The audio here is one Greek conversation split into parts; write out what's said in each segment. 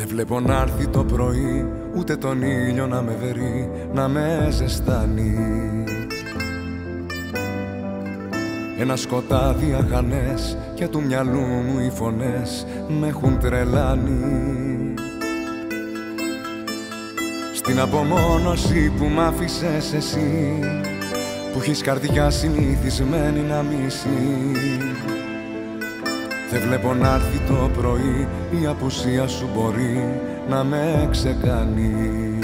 Δεν βλέπω να έρθει το πρωί, ούτε τον ήλιο να με βερεί, να με ζεστάνει. Ένα σκοτάδι αχανές και του μυαλού μου οι φωνές με έχουν τρελάνει. Στην απομόνωση που μ' άφησες εσύ, που έχεις καρδιά συνηθισμένη να μισεί, δεν βλέπω να έρθει το πρωί, η απουσία σου μπορεί να με ξεκάνει.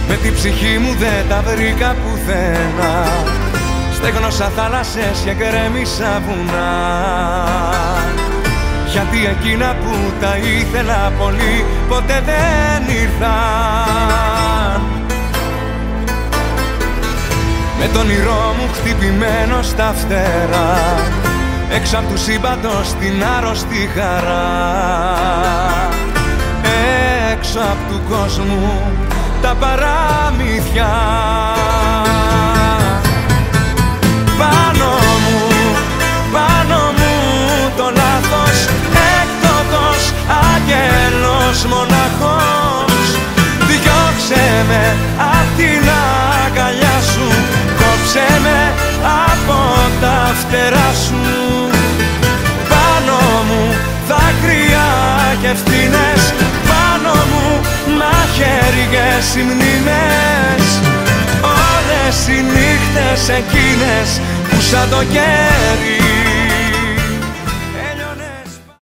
Με την ψυχή μου δεν τα βρήκα πουθενά, στέγνωσα θάλασσες και γκρέμισα βουνά, γιατί εκείνα που τα ήθελα πολύ ποτέ δεν ήρθαν. Με τον όνειρό μου χτυπημένο στα φτερά, έξω απ' του σύμπαντος την άρρωστη χαρά, έξω απ' του κόσμου τα παραμύθια. Πάνω μου το λάθος, έκτοτος άγγελος μοναχός. Διώξε με απ' την αγκαλιά σου, κόψε με από τα φτερά σου. Πάνω μου δάκρυα και ευθύνες, πάνω μου μαχαίριες οι μνήμες. Όλες οι νύχτες εκείνες που σαν το κέρι